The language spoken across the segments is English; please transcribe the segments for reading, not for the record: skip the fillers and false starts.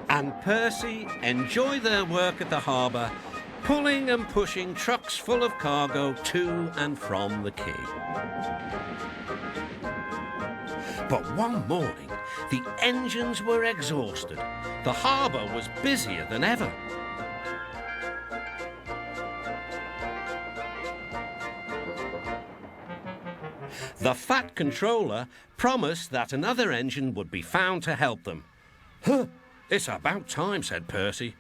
and Percy enjoy their work at the harbour, pulling and pushing trucks full of cargo to and from the quay. But one morning, the engines were exhausted. The harbour was busier than ever. The Fat Controller promised that another engine would be found to help them. "Huh, it's about time," said Percy.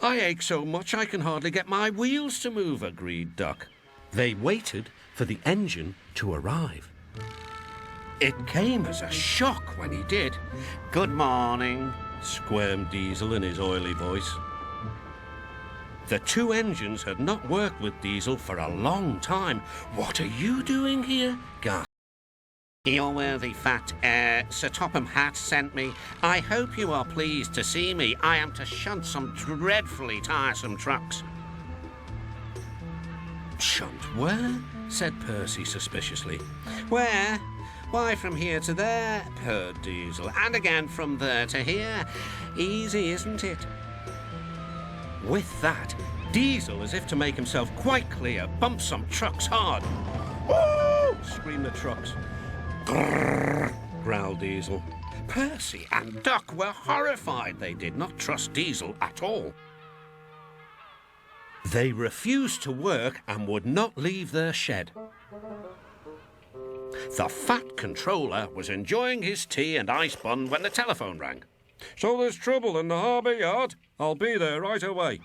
"I ache so much I can hardly get my wheels to move," agreed Duck. They waited for the engine to arrive. It came as a shock when he did. "Good morning," squirmed Diesel in his oily voice. The two engines had not worked with Diesel for a long time. "What are you doing here?" gasped. "Your worthy fat, Sir Topham Hatt sent me. I hope you are pleased to see me. I am to shunt some dreadfully tiresome trucks." "Shunt where?" said Percy suspiciously. "Where? Why, from here to there," purred Diesel, "and again from there to here. Easy, isn't it?" With that, Diesel, as if to make himself quite clear, bumped some trucks hard. "Woo!" screamed the trucks. "Grrr!" growled Diesel. Percy and Duck were horrified. They did not trust Diesel at all. They refused to work and would not leave their shed. The Fat Controller was enjoying his tea and ice bun when the telephone rang. "So there's trouble in the harbour yard? I'll be there right away."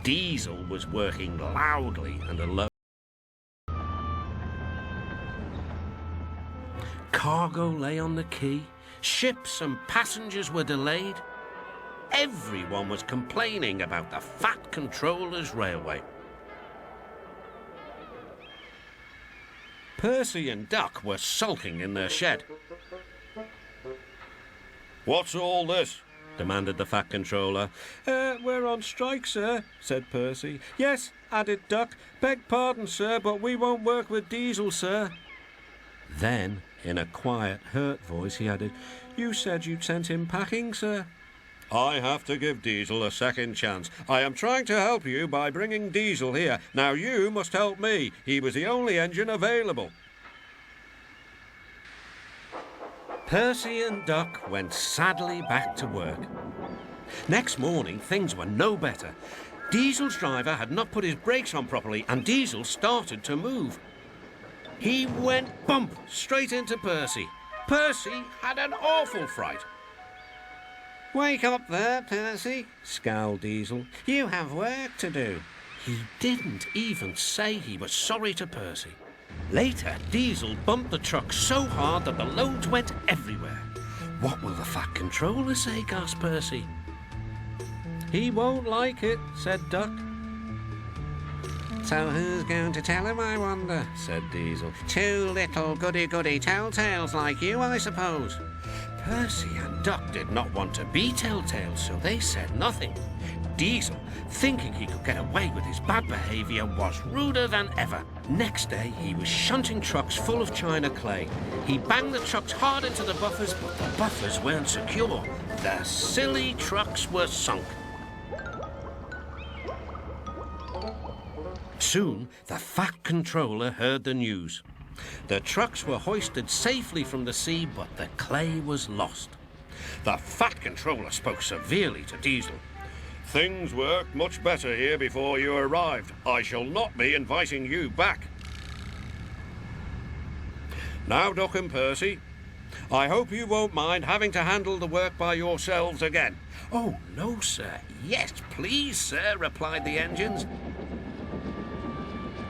Diesel was working loudly and alone. Cargo lay on the quay. Ships and passengers were delayed. Everyone was complaining about the Fat Controller's railway. Percy and Duck were sulking in their shed. "What's all this?" demanded the Fat Controller. We're on strike, sir," said Percy. "Yes," added Duck. "Beg pardon, sir, but we won't work with Diesel, sir." Then, in a quiet, hurt voice, he added, "You said you'd sent him packing, sir." "I have to give Diesel a second chance. I am trying to help you by bringing Diesel here. Now you must help me. He was the only engine available." Percy and Duck went sadly back to work. Next morning, things were no better. Diesel's driver had not put his brakes on properly, and Diesel started to move. He went bump straight into Percy. Percy had an awful fright. "Wake up there, Percy," scowled Diesel. "You have work to do." He didn't even say he was sorry to Percy. Later, Diesel bumped the truck so hard that the loads went everywhere. "What will the Fat Controller say?" gasped Percy. "He won't like it," said Duck. "So who's going to tell him, I wonder?" said Diesel. "Two little goody-goody telltales like you, I suppose." Percy and Duck did not want to be telltales, so they said nothing. Diesel, thinking he could get away with his bad behaviour, was ruder than ever. Next day, he was shunting trucks full of china clay. He banged the trucks hard into the buffers, but the buffers weren't secure. The silly trucks were sunk. Soon, the Fat Controller heard the news. The trucks were hoisted safely from the sea, but the clay was lost. The Fat Controller spoke severely to Diesel. "Things worked much better here before you arrived. I shall not be inviting you back." "Now, Duck and Percy, I hope you won't mind having to handle the work by yourselves again." "Oh, no, sir. Yes, please, sir," replied the engines.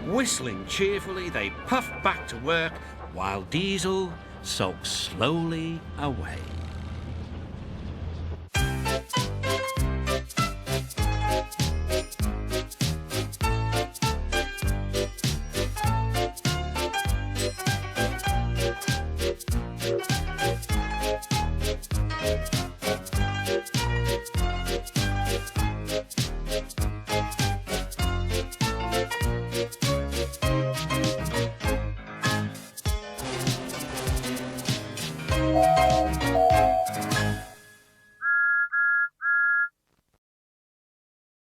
Whistling cheerfully, they puffed back to work, while Diesel sulked slowly away.